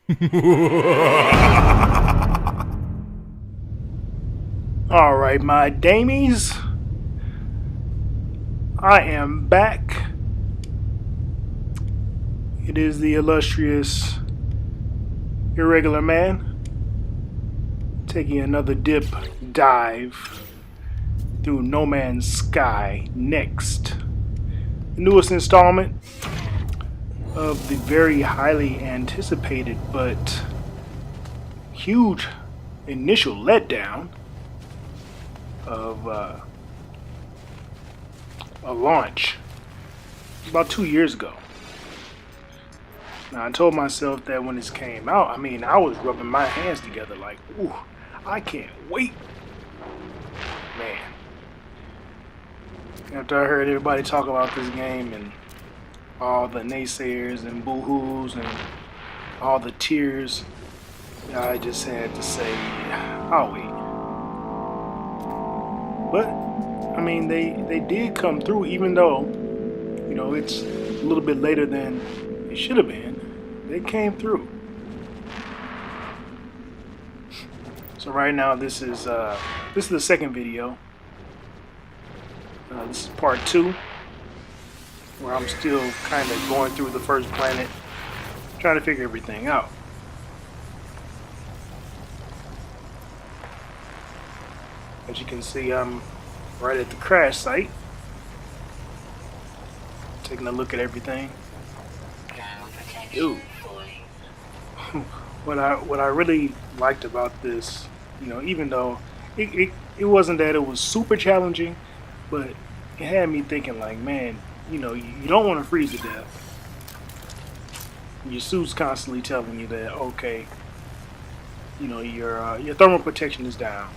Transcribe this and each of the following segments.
All right, my damies, I am back. It is the illustrious irregular man taking another dive through No Man's Sky Next, the newest installment of the very highly anticipated but huge initial letdown of a launch about 2 years ago. Now, I told myself that when this came out, I was rubbing my hands together like, ooh, I can't wait. Man. After I heard everybody talk about this game and all the naysayers and boo-hoos and all the tears, I just had to say, I'll wait. But, they did come through, even though, it's a little bit later than it should have been. They came through. So right now, this is the second video. This is part 2, where I'm still kind of going through the first planet, trying to figure everything out. As you can see, I'm right at the crash site, taking a look at everything. Dude, what I really liked about this, even though it wasn't that it was super challenging, but it had me thinking like, man, you don't want to freeze to death. Your suit's constantly telling you that, okay, your thermal protection is down.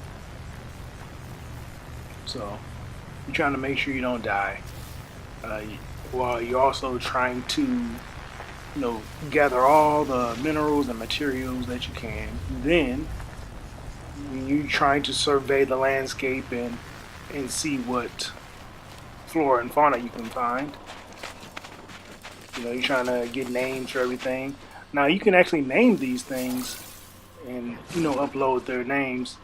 So you're trying to make sure you don't die, while you're also trying to, gather all the minerals and materials that you can. Then you're trying to survey the landscape and see what flora and fauna you can find. You're trying to get names for everything. Now you can actually name these things and upload their names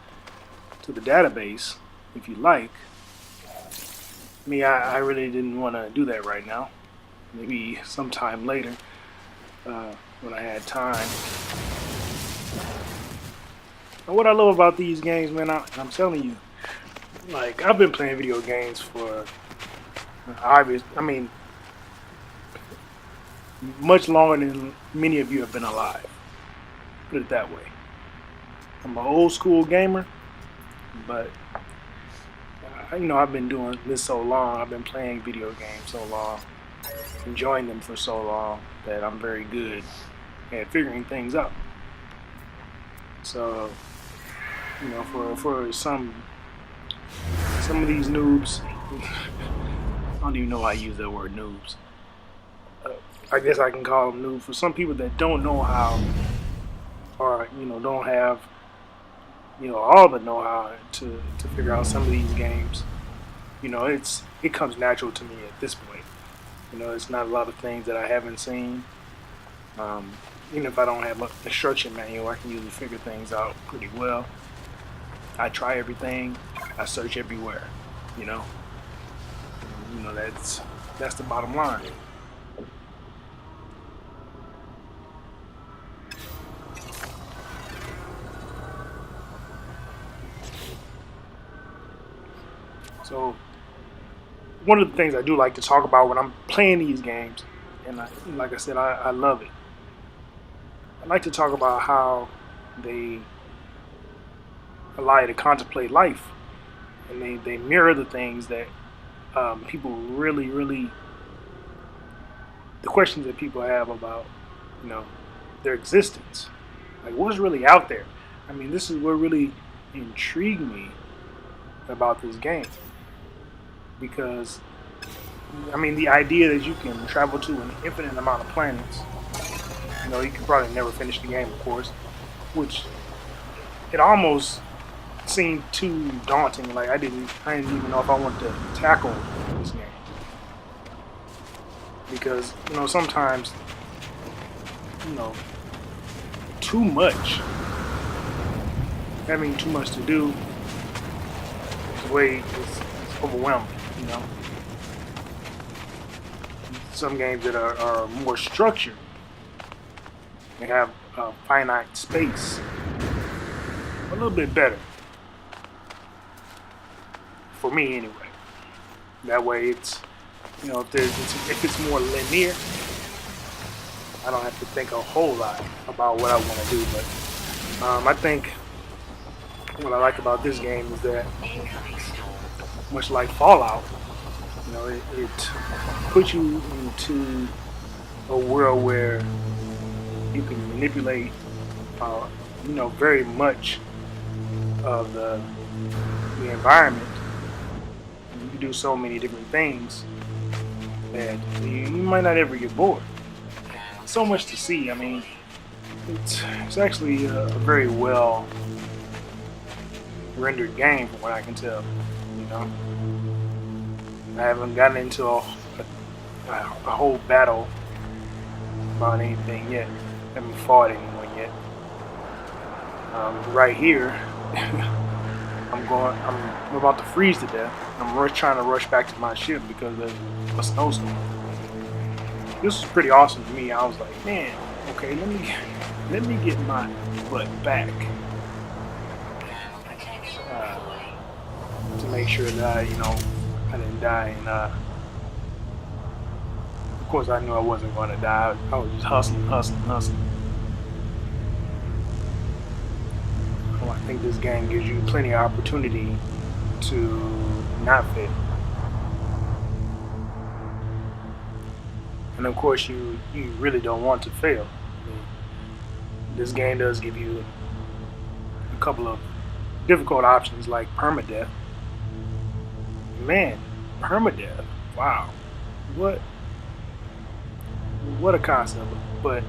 to the database if you like. I really didn't want to do that right now. Maybe sometime later, when I had time. And what I love about these games, man, I'm telling you, like, I've been playing video games for much longer than many of you have been alive. Put it that way. I'm an old school gamer, but I've been doing this so long. I've been playing video games so long, enjoying them for so long, that I'm very good at figuring things out. So, for some of these noobs, I don't even know why I use that word noobs. I guess I can call them noobs. For some people that don't know how, or don't have all the know-how to figure out some of these games, it comes natural to me at this point. It's not a lot of things that I haven't seen. Even if I don't have an instruction manual, I can usually figure things out pretty well. I try everything. I search everywhere. That's the bottom line. So, one of the things I do like to talk about when I'm playing these games, and like I said, I love it. I like to talk about how they allow you to contemplate life, and they mirror the things that people really, the questions that people have about, their existence. Like, what's really out there? This is what really intrigued me about this game. Because, the idea that you can travel to an infinite amount of planets, you can probably never finish the game, of course, which it almost seemed too daunting. Like, I didn't even know if I wanted to tackle this game. Because, sometimes, too much. Having too much to do is overwhelming, you know. Some games that are more structured, they have finite space, a little bit better for me anyway. That way, it's, you know, if it's more linear, I don't have to think a whole lot about what I want to do. But I think what I like about this game is that, much like Fallout, you know, it puts you into a world where you can manipulate, you know, very much of the environment. You can do so many different things that you might not ever get bored. So much to see. I mean, it's actually a very well rendered game from what I can tell. You know, I haven't gotten into a whole battle about anything yet. I haven't fought anyone yet. Right here, I'm about to freeze to death. I'm trying to rush back to my ship because there's a snowstorm. This was pretty awesome to me. I was like, man, okay, let me get my butt back to make sure that I didn't die. And of course, I knew I wasn't going to die. I was just hustling. Well, I think this game gives you plenty of opportunity to not fail. And of course, you really don't want to fail. I mean, this game does give you a couple of difficult options like permadeath. Man, permadeath! Wow, what a concept! But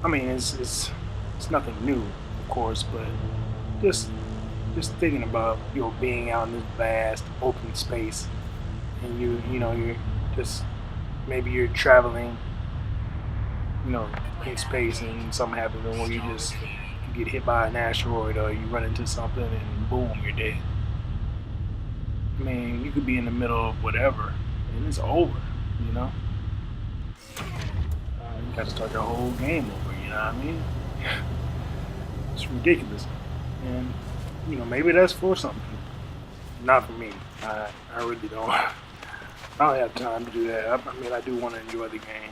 I mean, it's nothing new, of course. But just thinking about being out in this vast open space, and you're just. Maybe you're traveling, in space and something happens where you get hit by an asteroid or you run into something and boom, you're dead. I mean, you could be in the middle of whatever and it's over, you know? You got to start your whole game over, you know what I mean? It's ridiculous. And, maybe that's for something. Not for me. I really don't. I don't have time to do that. I mean, I do want to enjoy the game.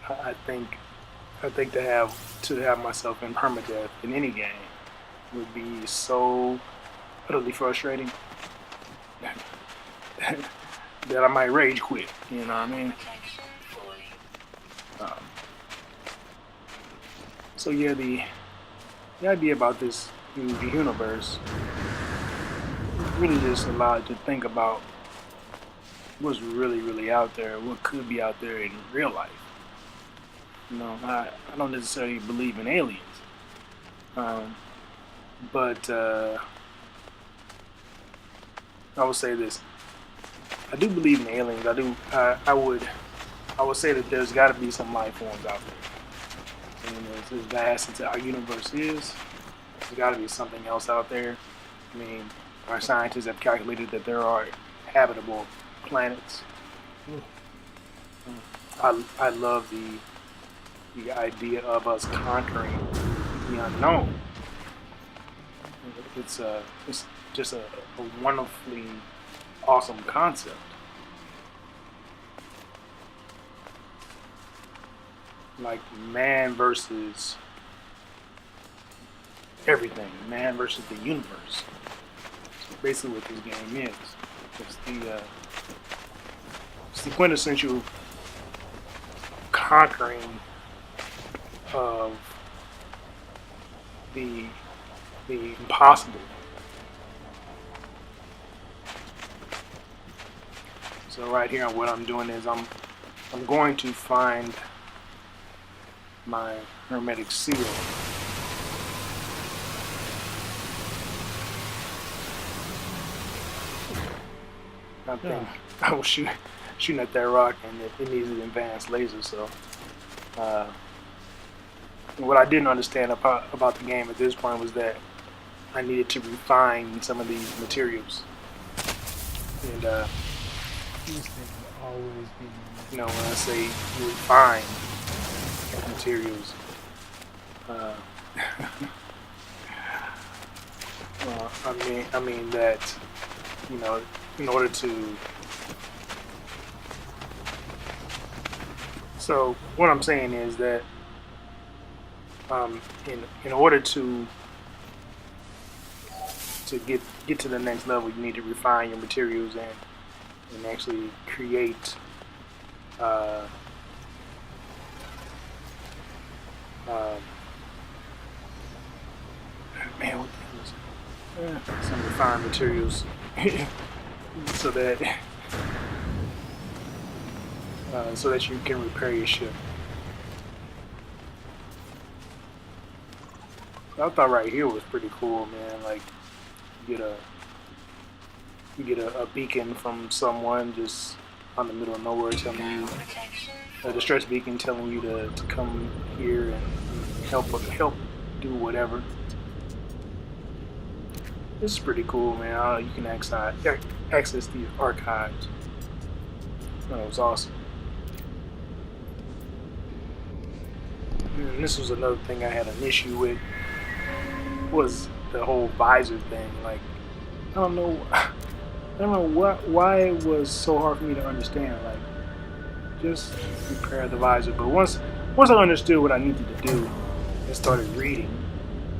I think to have myself in permadeath in any game would be so utterly frustrating that I might rage quit. You know what I mean? So yeah, the idea about this the universe really just allowed to think about what's really out there, what could be out there in real life. I don't necessarily believe in aliens, but I will say this: I do believe in aliens. I would say that there's got to be some life forms out there. And as vast as our universe is, there's got to be something else out there. I mean, our scientists have calculated that there are habitable planets. I love the idea of us conquering the unknown. It's just a wonderfully awesome concept. Like man versus everything, man versus the universe. That's basically what this game is. It's the quintessential conquering of the impossible. So right here, what I'm doing is I'm going to find my hermetic seal. I think I was shooting at that rock, and it needs an advanced laser. So I what I didn't understand about the game at this point was that I needed to refine some of these materials. And These things will always be. you know, when I say refine materials, I mean that, you know, in order to. So what I'm saying is that in order to get to the next level, you need to refine your materials and actually create man, what the hell is it? Some refined materials so that you can repair your ship. I thought right here was pretty cool, man. Like you get a beacon from someone just on the middle of nowhere telling you a distress beacon telling you to come here and help do whatever. This is pretty cool, man. You can access these archives. That was awesome. And this was another thing I had an issue with, was the whole visor thing. Like, I don't know why it was so hard for me to understand. Like, just repair the visor. But once I understood what I needed to do and started reading,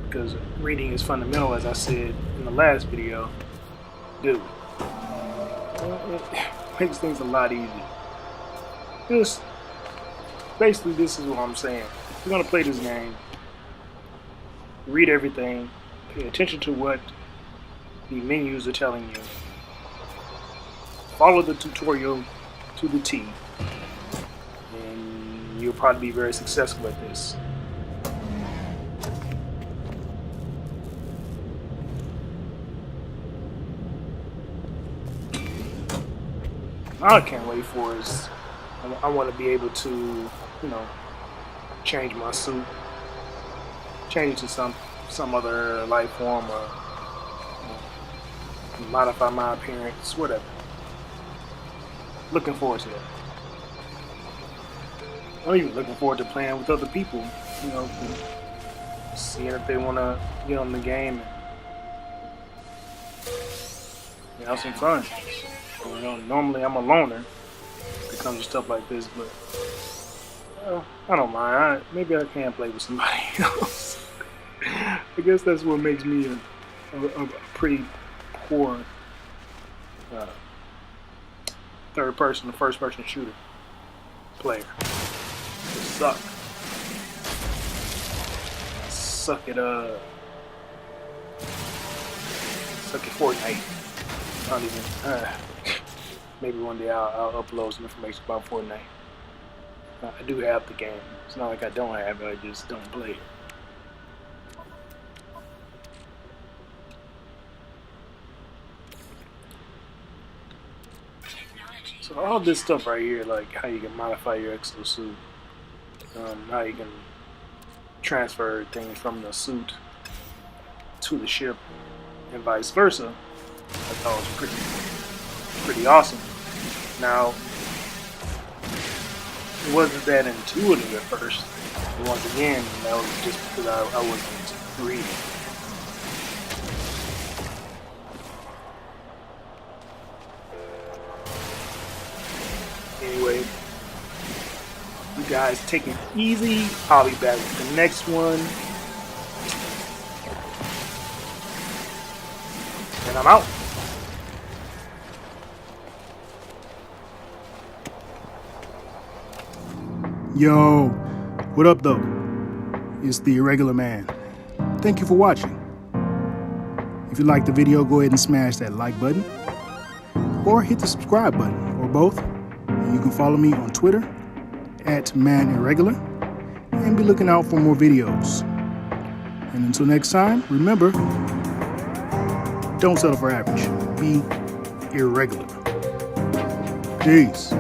because reading is fundamental, as I said in the last video, dude, it makes things a lot easier. Basically, this is what I'm saying. If you're gonna play this game, read everything, pay attention to what the menus are telling you, follow the tutorial to the T, and you'll probably be very successful at this. All I can't wait for is I want to be able to, you know, change my suit, change it to some other life form, or modify my appearance, whatever. Looking forward to that. I'm even looking forward to playing with other people, you know, seeing if they want to get on the game and have some fun. You know, normally I'm a loner when it comes to stuff like this, but I don't mind. Maybe I can play with somebody else. I guess that's what makes me a pretty poor first-person shooter player. I suck at Fortnite. I don't even. Maybe one day I'll upload some information about Fortnite. I do have the game. It's not like I don't have it. I just don't play it. So all this stuff right here, like how you can modify your exosuit, how you can transfer things from the suit to the ship, and vice versa, I thought was pretty awesome. Now, it wasn't that intuitive at first. But once again, that was just because I wasn't reading. Anyway, you guys take it easy. I'll be back with the next one. And I'm out. Yo, what up though? It's the Irregular Man. Thank you for watching. If you liked the video, go ahead and smash that like button or hit the subscribe button, or both. You can follow me on Twitter @manirregular and be looking out for more videos. And until next time, remember, don't settle for average. Be irregular. Peace.